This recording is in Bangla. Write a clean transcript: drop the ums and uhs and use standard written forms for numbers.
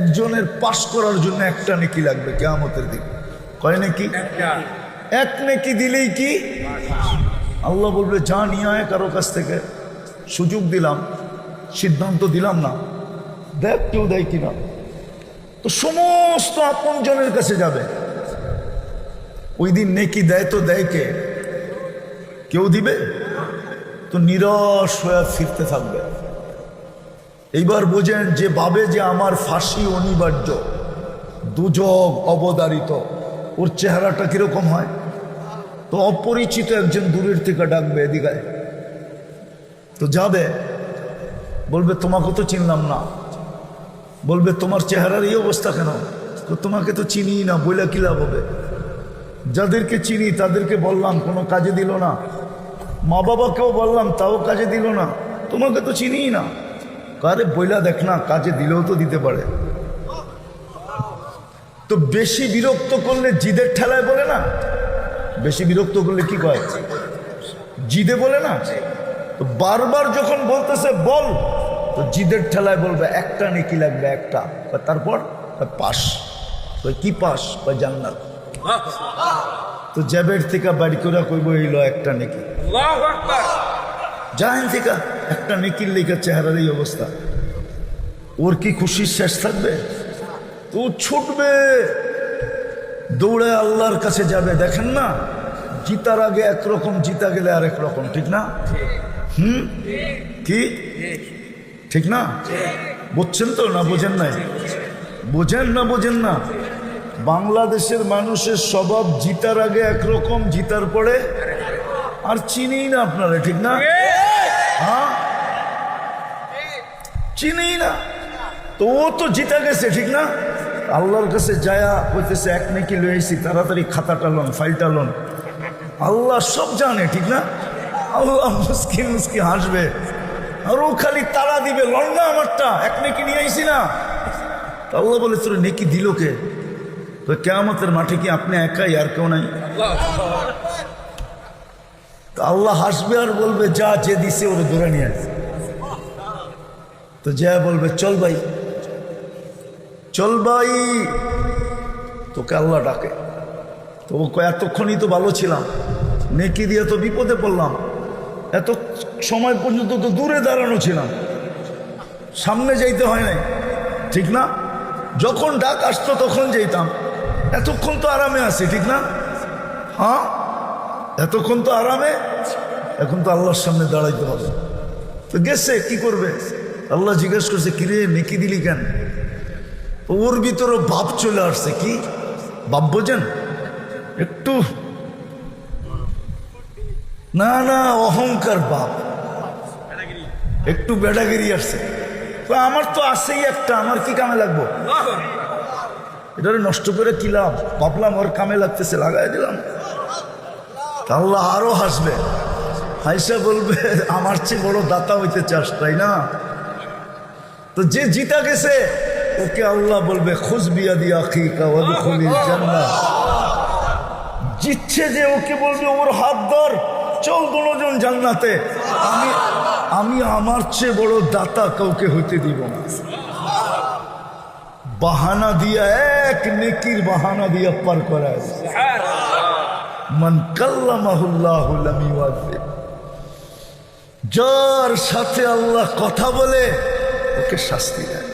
একজনের পাস করার জন্য একটা নেকি লাগবে কিয়ামতের দিন। কয় নেকি? এক নেকি দিলেই কি আল্লাহ বলবে যা নিয়ে আয় কারো কাছ থেকে। সুযোগ দিলাম, সিদ্ধান্ত দিলাম না, দেখ কেউ দেয় কিনা। তো সমস্ত আপনজনের কাছে যাবে। ওই দিন নেকি দেয় তো দেয় কে? কেউ দিবে? তো নিরাশ হয়ে ফিরতে থাকবে। এইবার বোঝেন যে ভাবে যে আমার ফাঁসি অনিবার্য, দুজক অবধারিত, ওর চেহারাটা কিরকম হয়? তো অপরিচিত একজন দূরের থেকে ডাকবে এদিকে, তো যাবে, বলবে তোমাকে তো চিনলাম না। বলবে তোমার চেহারার এই অবস্থা কেন? তো তোমাকে তো চিনি না, বইলা কি লাভ হবে? যাদেরকে চিনি তাদেরকে বললাম, কোনো কাজে দিল না। মা বাবাকেও বললাম, তাও কাজে দিল না। তোমাকে তো চিনি না। আরে বইলা দেখ না, কাজে দিলেও তো দিতে পারে। তো বেশি বিরক্ত করলে জিদের ঠেলায় বলে না, বেশি বিরক্ত করলে কি কয়? জিদে বলে না। তো বারবার যখন বলতেছে বল, তো জিদের ঠেলায় বলবে একটা নেকি লাগবে একটা। তারপর পাস। কি পাস? জান্নাত। তো জ্যাবের থেকে বাড়ি করে কইব এইলো একটা নেকি। জাহেন থেকে একটা নেকির লেখা চেহারার এই অবস্থা, ওর কি খুশির শেষ থাকবে? তো ছুটবে, দৌড়ে আল্লাহর কাছে যাবে। দেখেন না, জিতার আগে একরকম, জিতা গেলে আরেক রকম, ঠিক না? কি ঠিক না? বুঝছেন তো না বোঝেন নাই? বোঝেন না বোঝেন না? বাংলাদেশের মানুষের স্বভাব জিতার আগে একরকম, জিতার পরে আর চিনি না আপনারা, ঠিক না? হ্যাঁ, চিনি না। তো ও তো জিতা গেছে, ঠিক না? আল্লাহর কাছে যায়া হইতেছে এক নেকি লইছি, তাড়াতাড়ি খাতাটা লন, ফাইলটা লন। আল্লাহ সব জানে, ঠিক না? আল্লাহ মুস্কি মুস্কি হাসবে, আর ও খালি তারা দিবে, লন না আমারটা, এক নেকি নিয়ে আইসি না। আল্লাহ বলে তোর নেকি দিল কে? তো কিয়ামতের মাঠে কি আপনি একাই, আর কেউ নাই? আল্লাহ হাসবে আর বলবে যা, যে দিছে ওরে ধরে নিয়ে আসে। তো যা বলবে চল ভাই, চল ভাই, তোকে আল্লাহ ডাকে। তো এতক্ষণই তো ভালো ছিলাম, নেকি দিয়ে তো বিপদে পড়লাম, এত সময় পর্যন্ত তো দূরে দাঁড়ানো ছিলাম, সামনে যাইতে হয় নাই, ঠিক না? যখন ডাক আসতো তখন যেতাম। এতক্ষণ তো আরামে আছি, ঠিক না? হ্যাঁ, এতক্ষণ তো আরামে, এখন তো আল্লাহর সামনে দাঁড়াইতে হবে। তো গেছে, কি করবে? আল্লাহ জিজ্ঞেস করছে কিরে নেকি দিলি কেন? ওর ভিতরে ভাব চলে আসছে। কি ভাব বোঝেন? একটু না না অহংকার ভাব, একটু বেড়াগিরি আসছে। আমার তো আসেই একটা, আমার কি কামে লাগবো? এটারে নষ্ট করে কি লাভ? ভাবলাম ওর কামে লাগতেছে, লাগাই দিলাম। আল্লাহ আরো হাসবে, হাইসা বলবে আমার চেয়ে বড় দাতা হইতে চাস, তাই না? তো যে জিতা গেছে ওকে আল্লাহ বলবে খুজ বিয়াদি আখিকা ওয়াদখুলিল জান্নাহ। জিতছে যে ওকে বলবে ওর হাত ধর, চল দুজন জান্নাতে। আমি আমার চেয়ে বড় দাতা কাউকে হইতে দিব না। বাহানা দিয়া, এক নেকির বাহানা দিয়া পার করায়। মান কাল্লামাহুল্লাহু লাম ইউআযিব। যার সাথে আল্লাহ কথা বলে ওকে শাস্তি দেয়।